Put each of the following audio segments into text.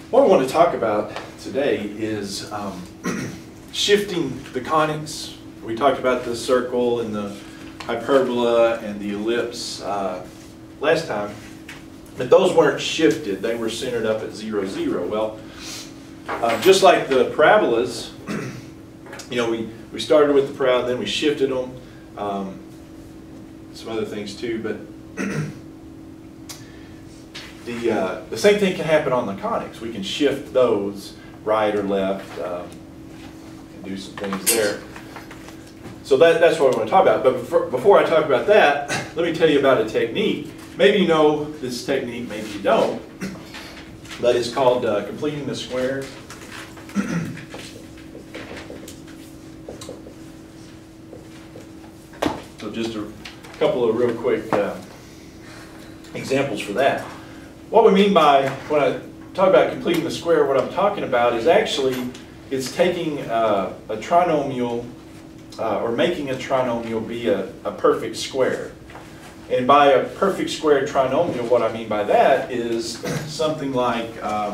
What I want to talk about today is shifting the conics. We talked about the circle and the hyperbola and the ellipse last time, but those weren't shifted. They were centered up at 0, 0. Well, just like the parabolas, you know, we started with the parabola, then we shifted them. Some other things too, but the same thing can happen on the conics. We can shift those right or left and do some things there. So that's what I want to talk about. But before I talk about that, let me tell you about a technique. Maybe you know this technique, maybe you don't. But it's called completing the square. So just a couple of real quick examples for that. What we mean by, when I talk about completing the square, what I'm talking about is actually, it's taking a trinomial, or making a trinomial be a perfect square. And by a perfect square trinomial, what I mean by that is something like, all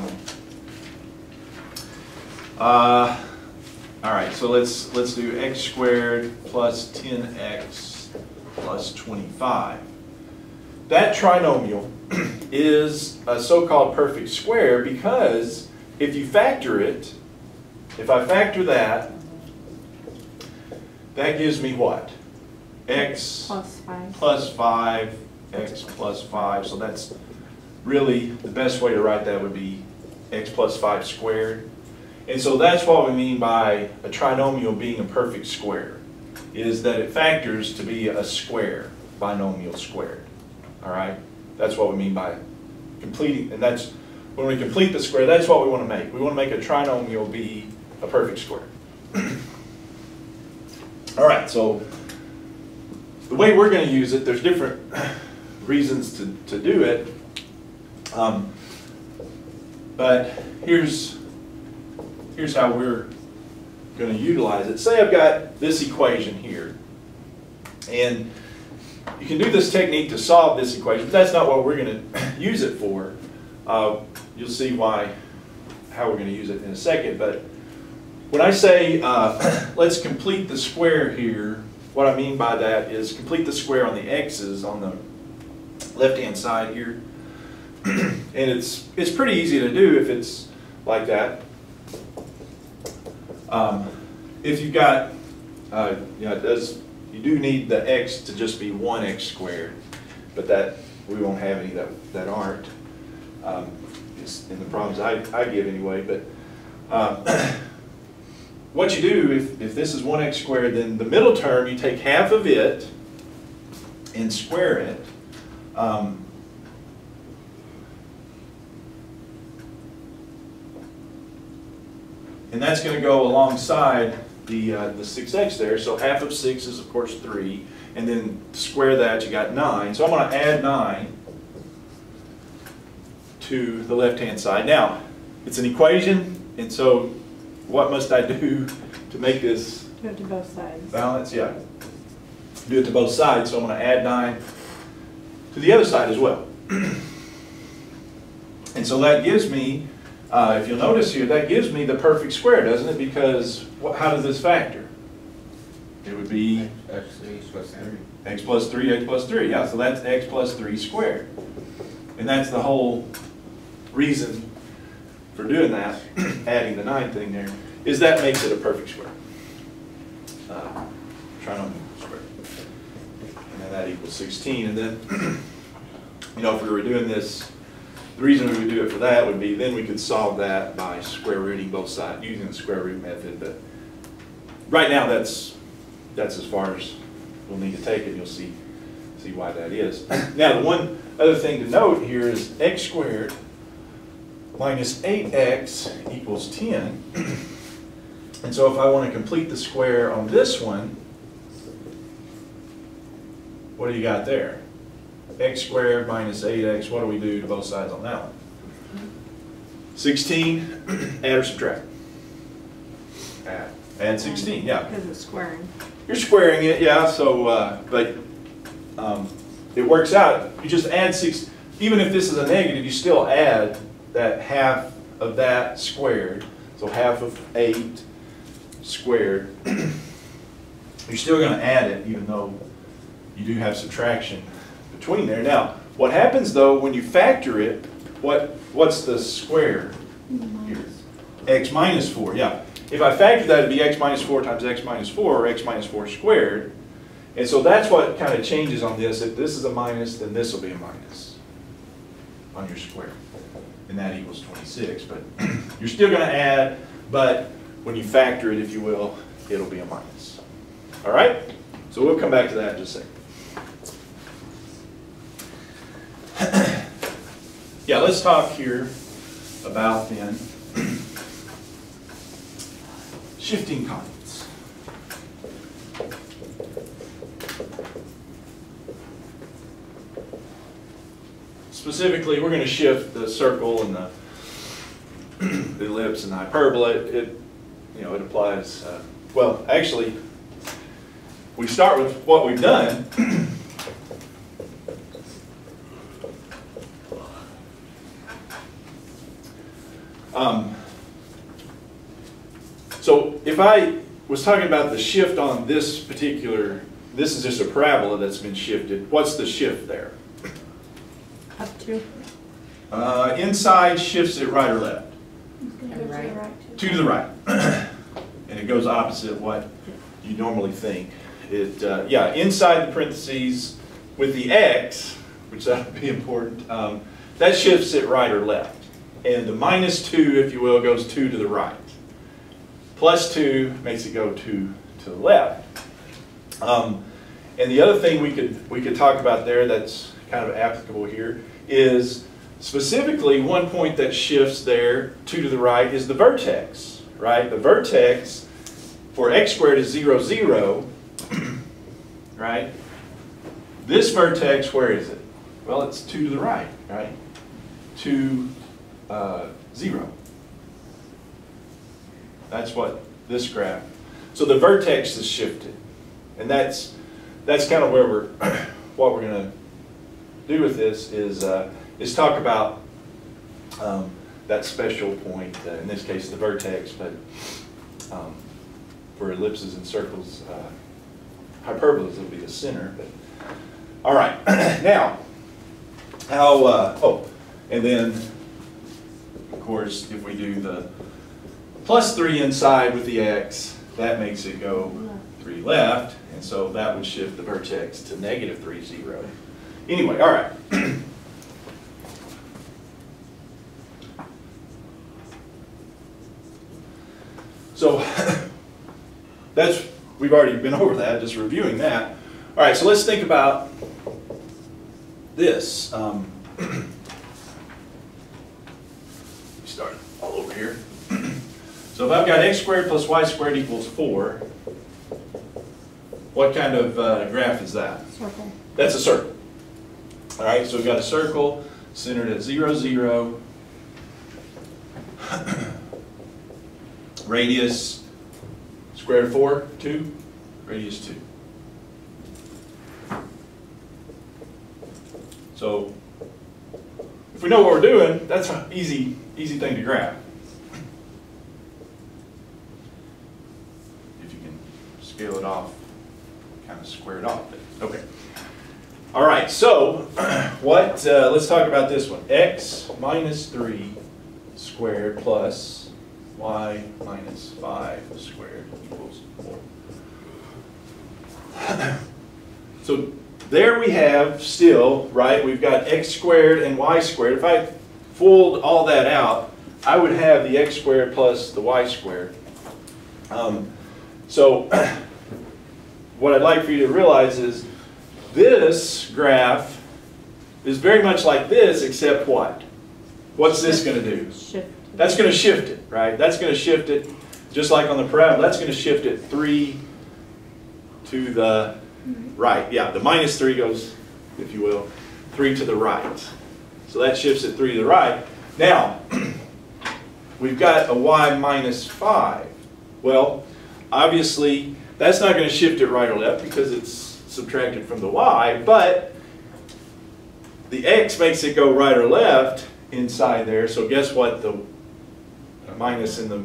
right, so let's do x squared plus 10x plus 25. That trinomial is a so-called perfect square because if you factor it, if I factor that, that gives me what? X plus 5, x plus 5. So that's really the best way to write that would be x plus 5 squared. And so that's what we mean by a trinomial being a perfect square, is that it factors to be a square, binomial squared. All right? That's what we mean by completing, and that's when we complete the square, that's what we want to make. We want to make a trinomial be a perfect square. All right, so the way we're going to use it, there's different reasons to do it, but here's how we're going to utilize it. Say I've got this equation here, and you can do this technique to solve this equation, but that's not what we're going to use it for. You'll see how we're going to use it in a second, but when I say let's complete the square here, what I mean by that is complete the square on the x's on the left-hand side here. And it's pretty easy to do if it's like that. If you've got, you do need the x to just be 1x squared, but that we won't have any that aren't in the problems I give anyway. But what you do, if this is 1x squared, then the middle term, you take half of it and square it. And that's going to go alongside the 6x there. So half of 6 is, of course, 3. And then to square that, you got 9. So I'm going to add 9 to the left-hand side. Now, it's an equation, and so what must I do to make this do it to both sides. Balance? Yeah. Do it to both sides. So I'm going to add 9 to the other side as well. And so that gives me, if you'll notice here, that gives me the perfect square, doesn't it? Because how does this factor? It would be x plus 3, x plus 3. Yeah, so that's x plus 3 squared. And that's the whole reason for doing that, adding the 9 thing there, is that makes it a perfect square. Trinomial square. And then that equals 16. And then, you know, if we were doing this, the reason we would do it for that would be then we could solve that by square rooting both sides, using the square root method. But right now that's as far as we'll need to take it. You'll see why that is. Now the one other thing to note here is x squared minus 8x equals 10. And so if I want to complete the square on this one, what do you got there? X squared minus 8x, what do we do to both sides on that one? 16, add or subtract? Add 16, yeah. Because it's squaring. You're squaring it, yeah, so, but it works out. You just add 6, even if this is a negative, you still add that half of that squared, so half of 8 squared, you're still going to add it even though you do have subtraction between there. Now, what happens though when you factor it, what's the square here? X minus 4, yeah. If I factor that, it'd be x minus 4 times x minus 4, or x minus 4 squared. And so that's what kind of changes on this. If this is a minus, then this will be a minus on your square. And that equals 26. But you're still going to add, but when you factor it, if you will, it'll be a minus. All right? So we'll come back to that in just a second. Yeah, let's talk here about then shifting constants. Specifically, we're going to shift the circle and the ellipse and the hyperbola. It applies. Well, actually, we start with what we've done. So if I was talking about the shift on this particular, this is just a parabola that's been shifted. What's the shift there? Up 2. Inside shifts it right or left? Right. 2 to the right. And it goes opposite what you normally think. Yeah, inside the parentheses with the x, which that would be important, that shifts it right or left. And the minus 2, if you will, goes 2 to the right. Plus 2 makes it go 2 to the left. And the other thing we could talk about there that's kind of applicable here is specifically one point that shifts there 2 to the right is the vertex, right? The vertex for x squared is 0, 0, right? This vertex, where is it? Well, it's 2 to the right, right? 2, 0. That's what this graph. So the vertex is shifted, and that's kind of where what we're going to do with this is talk about that special point. In this case, the vertex, but for ellipses and circles, hyperbolas will be the center. But all right, now how? And then of course, if we do the plus 3 inside with the x, that makes it go 3 left, and so that would shift the vertex to negative 3, 0. Anyway, all right. So we've already been over that, just reviewing that. All right, so let's think about this. Start all over here. So if I've got x squared plus y squared equals 4, what kind of graph is that? Circle. That's a circle. All right, so we've got a circle centered at 0, 0. Radius, square root of 4, 2. Radius 2. So if we know what we're doing, that's an easy thing to graph. If you can scale it off, kind of square it off. Okay. All right, so let's talk about this one. X minus 3 squared plus y minus 5 squared equals 4. So there we have still, right, we've got x squared and y squared. If I fold all that out, I would have the x squared plus the y squared. So what I'd like for you to realize is this graph is very much like this, except what? What's this going to do? Shift. That's going to shift it, right? That's going to shift it, just like on the parabola, that's going to shift it 3 to the right. Yeah, the minus 3 goes, if you will, 3 to the right. So that shifts it 3 to the right. Now, we've got a y minus 5. Well, obviously, that's not going to shift it right or left because it's subtracted from the y, but the x makes it go right or left inside there. So guess what the a minus in the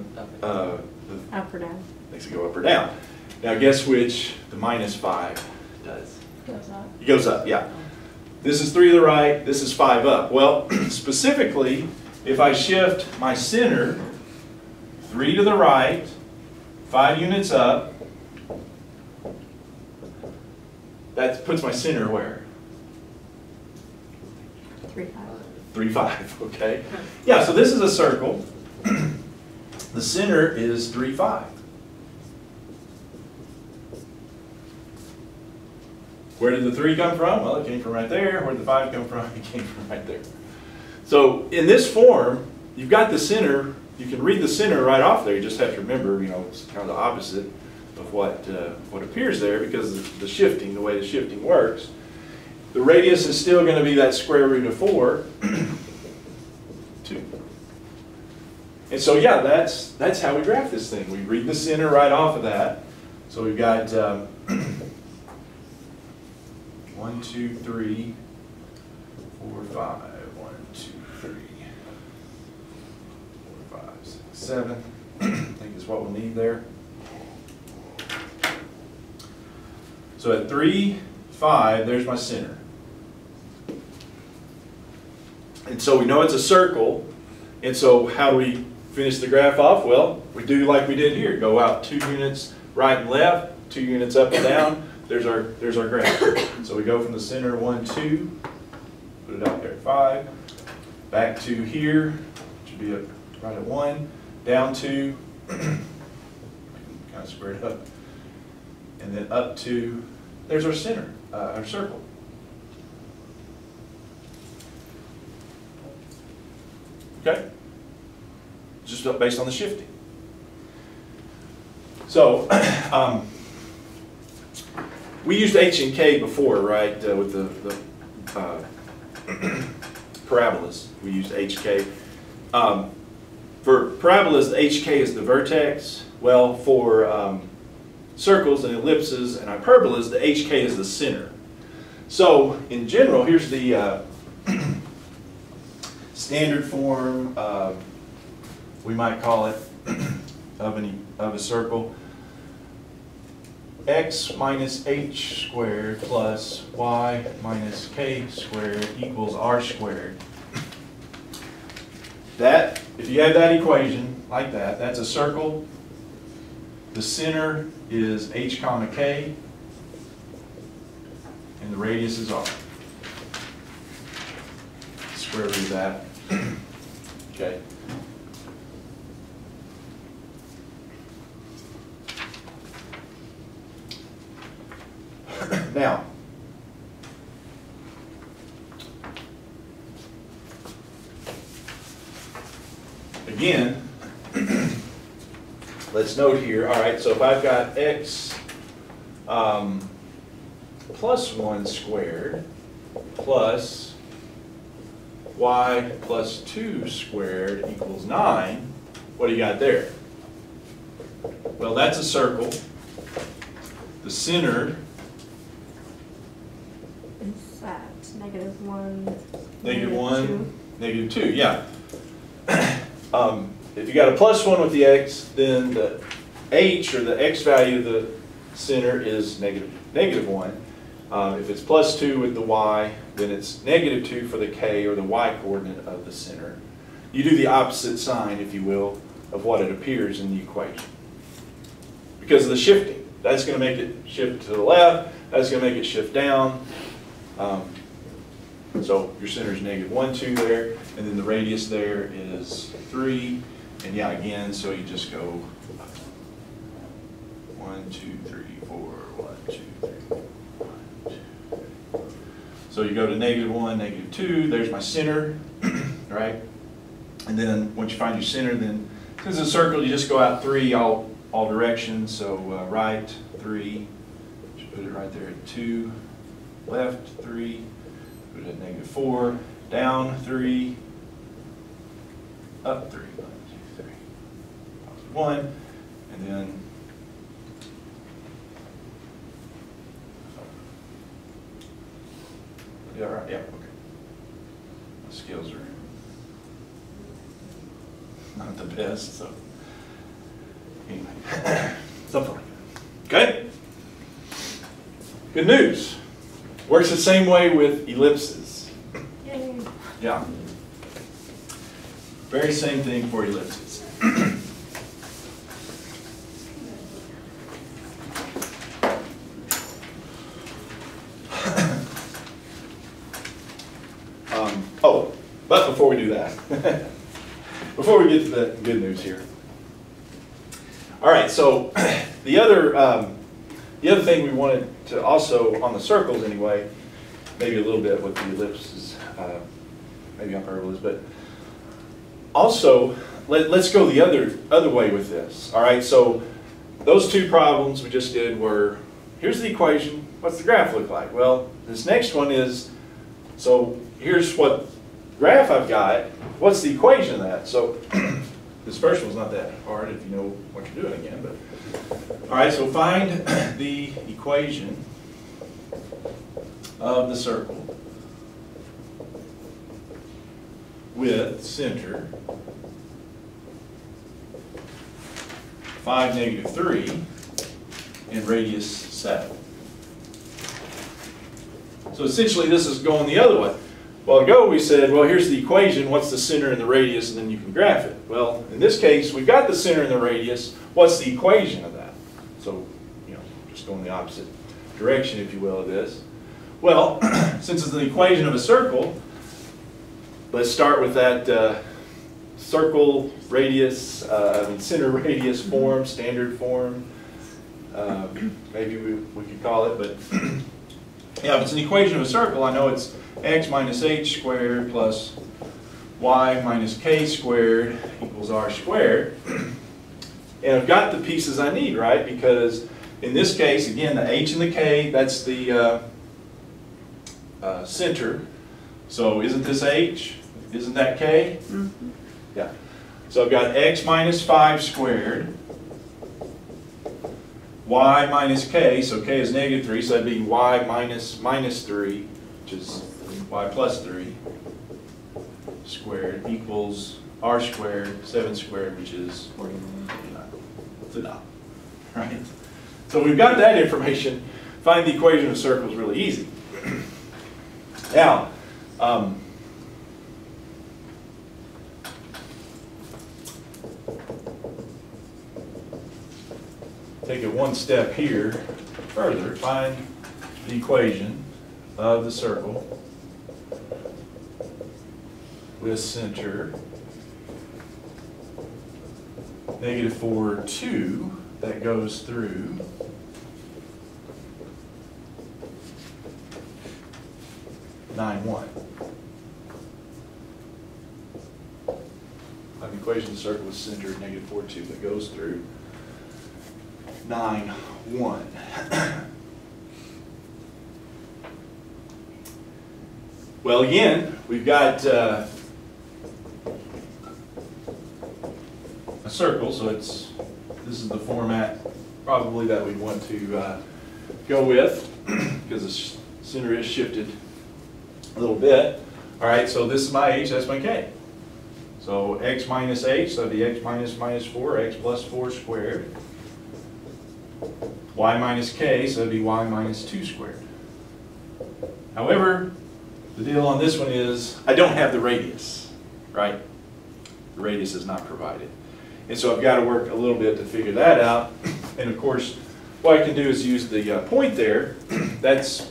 Up or down. makes it go up or down. Now guess which the minus 5 does? Goes up. It goes up, yeah. This is 3 to the right, this is 5 up. Well, specifically, if I shift my center 3 to the right, 5 units up, that puts my center where? 3, 5. 3, 5, okay? Yeah, so this is a circle. The center is 3, 5. Where did the 3 come from? Well, it came from right there. Where did the 5 come from? It came from right there. So in this form, you've got the center. You can read the center right off there. You just have to remember, you know, it's kind of the opposite of what appears there because of the shifting, the way the shifting works. The radius is still going to be that square root of 4, 2. And so, yeah, that's how we graph this thing. We read the center right off of that. So we've got 1, 2, 3, 4, 5. 1, 2, 3, 4, 5, 6, 7. I think is what we'll need there. So at 3, 5, there's my center. And so we know it's a circle. And so how do we finish the graph off? Well, we do like we did here. Go out 2 units right and left, 2 units up and down. There's our graph. So we go from the center 1, 2, put it out there at 5, back to here, which would be right at 1, down 2, kind of square it up, and then up to, there's our center, our circle. Okay? Just based on the shifting. So, we used H and K before, right, with the parabolas. We used HK. For parabolas, the HK is the vertex. Well, for circles and ellipses and hyperbolas, the HK is the center. So, in general, here's the standard form, we might call it, of a circle. X minus h squared plus y minus k squared equals r squared. That, if you have that equation like that, that's a circle. The center is h comma k, and the radius is r. Square root of that. Okay. Now, again, let's note here, all right, so if I've got x plus 1 squared plus y plus 2 squared equals 9, what do you got there? Well, that's a circle. The center is at -1, -1, -2, yeah. If you got a plus 1 with the x, then the h, or the x value of the center, is -1. If it's plus 2 with the y, then it's -2 for the k, or the y coordinate of the center. You do the opposite sign, if you will, of what it appears in the equation. Because of the shifting. That's going to make it shift to the left. That's going to make it shift down. So your center is -1, 2 there. And then the radius there is 3. And yeah, again, so you just go 1, 2, 3, 4, 1, 2, 3, 1, 2, 3. So you go to -1, -2. There's my center, right? And then once you find your center, then since it's a circle, you just go out 3 all directions. So right 3, just put it right there at 2. Left 3, put it at -4. Down 3. Up 3. 1, 2, 3. 1, and then yeah, right, yeah, okay. The scales are not the best, so anyway, something like that. Okay? Good news. Works the same way with ellipses. Yay. Yeah. Very same thing for ellipses. But before we do that, before we get to the good news here. All right, so the other thing we wanted to also, on the circles anyway, maybe a little bit with the ellipses, maybe hyperbolas, but also let's go the other way with this. All right, so those two problems we just did were, here's the equation, what's the graph look like? Well, this next one is, so here's what graph I've got, what's the equation of that? So this first one's not that hard if you know what you're doing again, but all right, so find the equation of the circle with center 5, -3 and radius 7. So essentially this is going the other way. A while ago we said, well, here's the equation, what's the center and the radius, and then you can graph it. Well, in this case, we've got the center and the radius, what's the equation of that? So, you know, just going the opposite direction, if you will, of this. Well, since it's the equation of a circle, let's start with that circle radius, center radius form, standard form, maybe we could call it, but yeah, if it's an equation of a circle, I know it's x minus h squared plus y minus k squared equals r squared. And I've got the pieces I need, right? Because in this case, again, the h and the k, that's the center. So isn't this h? Isn't that k? Mm-hmm. Yeah. So I've got x minus 5 squared, y minus k, so k is -3, so that'd be y minus -3, which is y plus 3 squared equals r squared, 7 squared, which is 49. Right? So we've got that information. Find the equation of a circle is really easy. Now, take it one step here further. Find the equation of the circle with center -4, 2 that goes through 9, 1. Find the equation of the circle with center -4, 2 that goes through 9, 1. Well, again, we've got a circle, so this is the format probably that we want to go with because the center is shifted a little bit. All right, so this is my h, that's my k. So x minus h, so that'd be x minus -4, x plus 4 squared. Y minus k, so that'd be y minus 2 squared. However, the deal on this one is I don't have the radius, right? The radius is not provided. And so I've got to work a little bit to figure that out. And of course, what I can do is use the point there. That's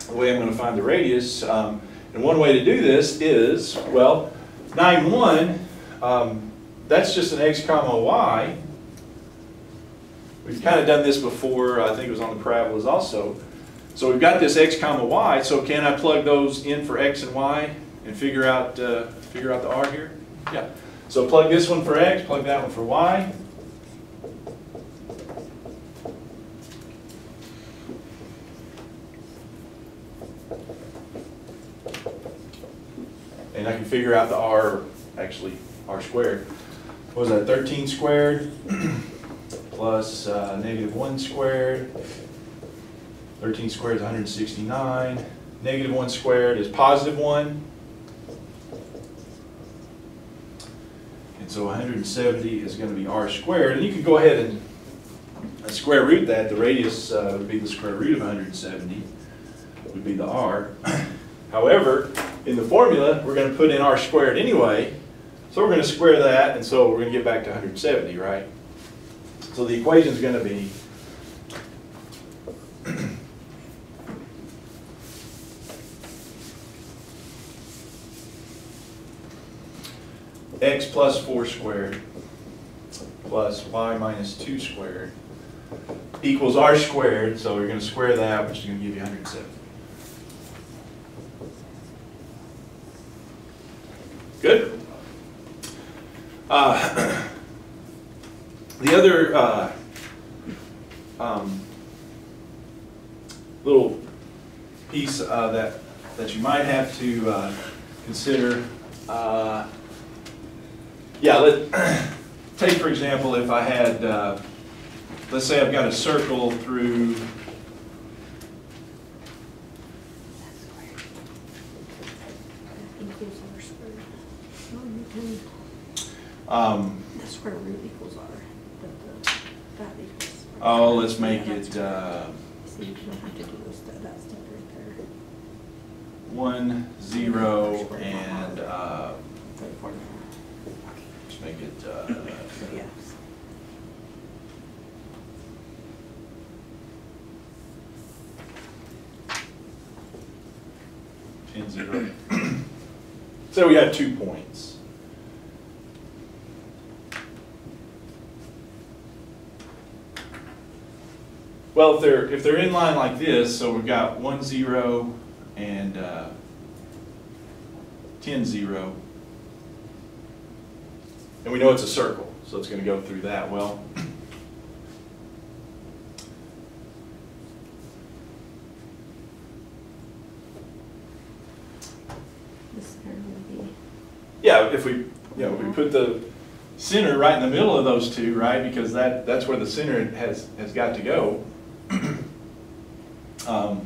the way I'm going to find the radius. And one way to do this is, well, 9, 1, that's just an x comma y. We've kind of done this before. I think it was on the parabolas also. So we've got this x comma y. So can I plug those in for x and y and figure out the r here? Yeah. So plug this one for x, plug that one for y. And I can figure out the r, actually r squared. What was that, 13 squared plus -1 squared. 13 squared is 169. -1 squared is +1. And so 170 is going to be r squared. And you can go ahead and square root that. The radius would be the square root of 170, would be the r. However, in the formula, we're going to put in r squared anyway. So we're going to square that, and so we're going to get back to 170, right? So the equation is going to be x plus 4 squared plus y minus 2 squared equals r squared. So we're going to square that, which is going to give you 170. Good? The other little piece that you might have to consider, take for example, if I had, let's say I've got a circle through the square root equals r. That equals. oh, let's make it So you don't have to do that step right there. 1, 0, and 34. let's make it Yeah. 10, 0. So we had 2 points. Well, if they're in line like this, so we've got 1, 0 and 10, 0. And we know it's a circle, so it's going to go through that. Well, The center would be. yeah, if we we put the center right in the middle of those two, right? Because that's where the center has got to go.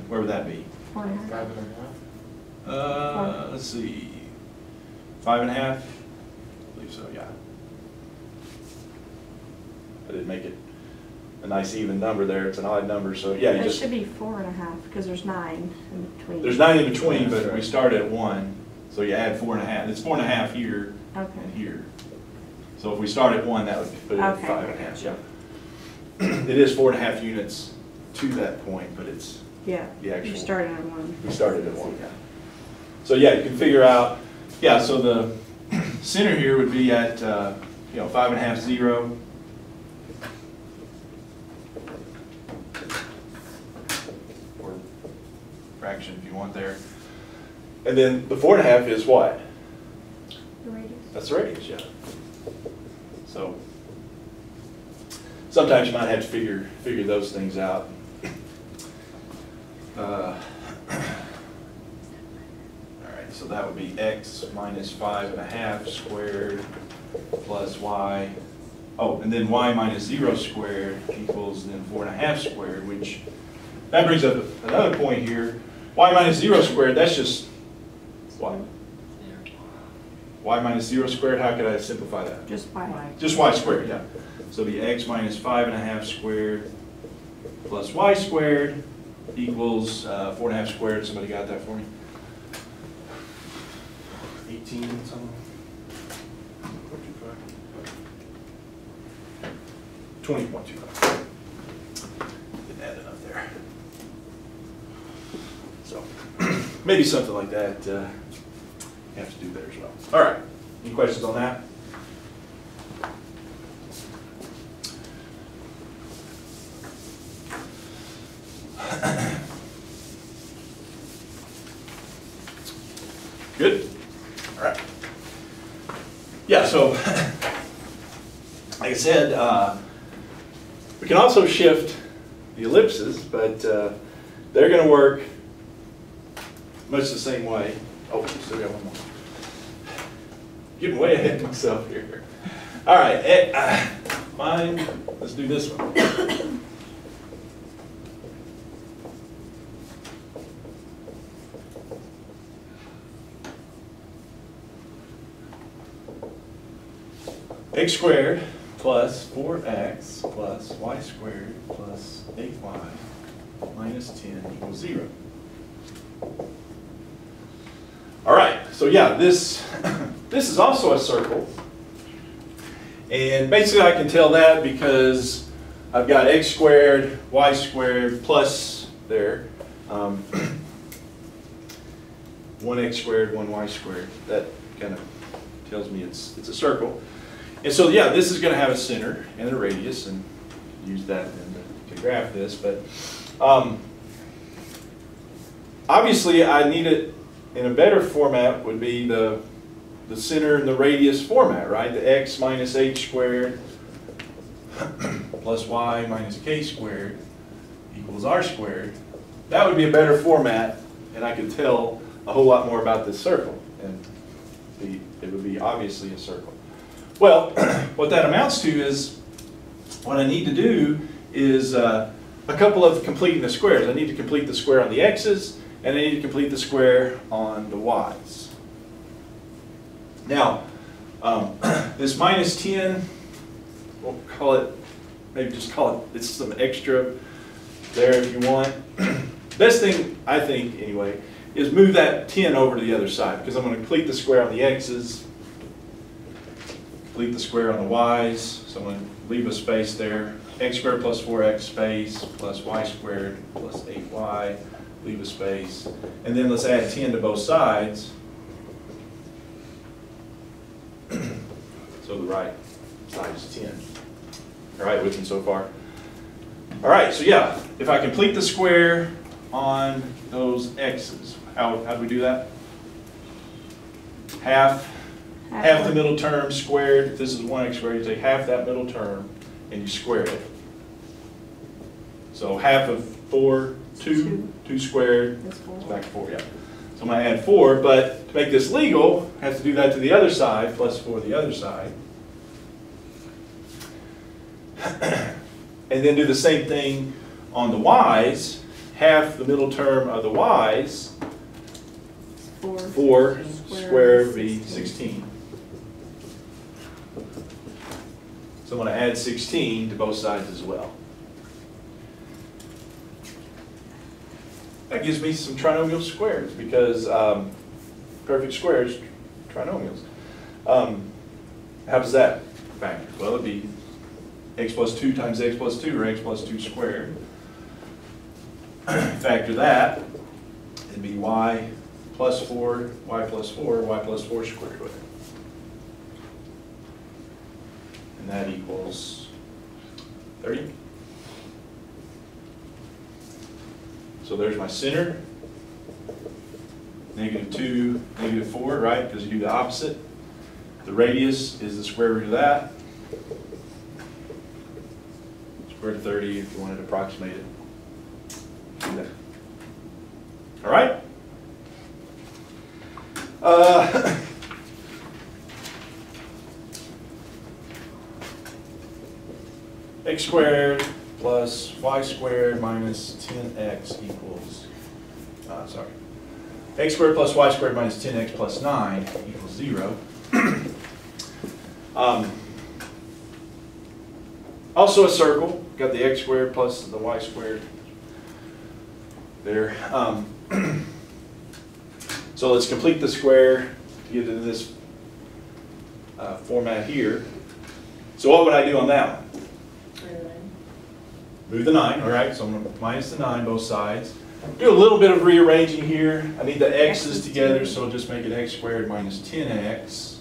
Where would that be? 4.5. 5.5. Let's see, 5.5. I believe so. Yeah. I didn't make it a nice even number there. It's an odd number, so yeah. You It just should be 4.5 because there's 9 in between. there's 9 in between, That's but we right. start at 1, so you add 4.5. It's 4.5 here Okay. and here. So if we start at 1, that would put it at Okay. 5.5. Yeah. It is 4.5 units to that point, but it's Yeah. the actual. You started on 1. We started at 1. Yeah. So yeah, you can figure out. Yeah. So the center here would be at 5.5, 0. Or fraction if you want there. And then the 4.5 is what? The radius. That's the radius, yeah. So sometimes you might have to figure those things out. All right, so that would be x minus 5.5 squared plus y. Oh, and then y minus 0 squared equals then 4.5 squared, which that brings up another point here. Y minus 0 squared, that's just what? Y minus 0 squared, how could I simplify that? Just y. Just y squared, yeah. So the x minus 5.5 squared plus y squared equals 4.5 squared. Somebody got that for me? 18 something? 20.25. Didn't add enough there. So maybe something like that you have to do there as well. All right. Any questions on that? Good? All right. Yeah, so like I said, we can also shift the ellipses, but they're going to work much the same way. Oh, still got one more. Getting way ahead of myself here. All right, fine. Let's do this one. x squared plus 4x plus y squared plus 8y minus 10 equals 0. All right, so yeah, this is also a circle. And basically I can tell that because I've got x squared, y squared plus there. 1x squared, 1y squared. That kind of tells me it's a circle. And so yeah, this is going to have a center and a radius, and use that then to graph this. But obviously I need it in a better format would be the center and the radius format, right? The x minus h squared plus y minus k squared equals r squared. That would be a better format, and I could tell a whole lot more about this circle, and it would be obviously a circle. Well, what that amounts to is, what I need to do is a couple of completing the squares. I need to complete the square on the x's, and I need to complete the square on the y's. Now, this minus 10, we'll call it, maybe just call it, it's some extra there if you want. Best thing, I think anyway, is move that 10 over to the other side, because I'm going to complete the square on the x's, complete the square on the y's, so I'm going to leave a space there. X squared plus 4x space plus y squared plus 8y, leave a space. And then let's add 10 to both sides. So the right side is 10. All right, with me so far? All right, so yeah, if I complete the square on those x's, how do we do that? Half the middle term squared. If this is 1x squared, you take half that middle term and you square it. So half of 4, 2 squared, it's back to 4, yeah. So I'm going to add 4, but to make this legal, I have to do that to the other side, plus 4 the other side. And then do the same thing on the y's. Half the middle term of the y's, 4 squared would be 16. So I'm going to add 16 to both sides as well. That gives me some trinomial squares, because perfect squares, trinomials. How does that factor? Well, it'd be x plus 2 times x plus 2, or x plus 2 squared. Factor that, it'd be y plus 4, y plus 4, y plus 4 squared with it. And that equals 30. So there's my center. -2, -4, right? Because you do the opposite. The radius is the square root of that. Square root of 30 if you wanted to approximate it. Do that. All right? X squared plus y squared minus 10x equals, x squared plus y squared minus 10x plus 9 equals 0. Also a circle, got the x squared plus the y squared there. So let's complete the square to get into this format here. So what would I do on that one? Move the 9, all right, so I'm going to minus the 9 both sides. Do a little bit of rearranging here. I need the x's together, so I'll just make it x squared minus 10x,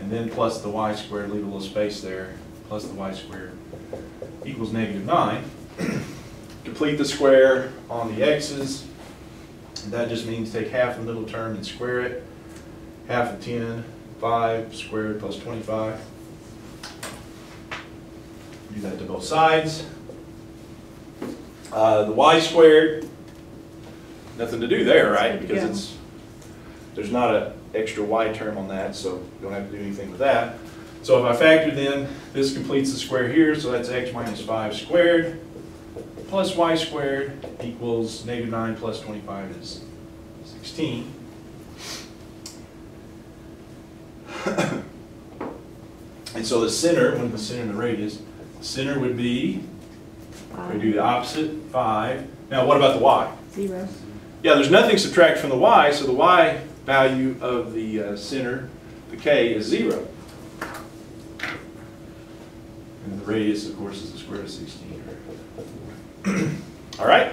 and then plus the y squared, leave a little space there, plus the y squared equals -9. Complete the square on the x's. And that just means take half the middle term and square it. Half of 10, 5 squared plus 25. Do that to both sides. The y squared, nothing to do there, right? Because there's not an extra y term on that, so you don't have to do anything with that. So if I factor then, this completes the square here, so that's x minus 5 squared plus y squared equals -9 plus 25 is 16. And And so the center, when the center and the radius, the center would be, we do the opposite, 5. Now what about the y? 0. Yeah, there's nothing subtracted from the y, so the y value of the center, the k, is 0. And the radius, of course, is the square root of 16. All right?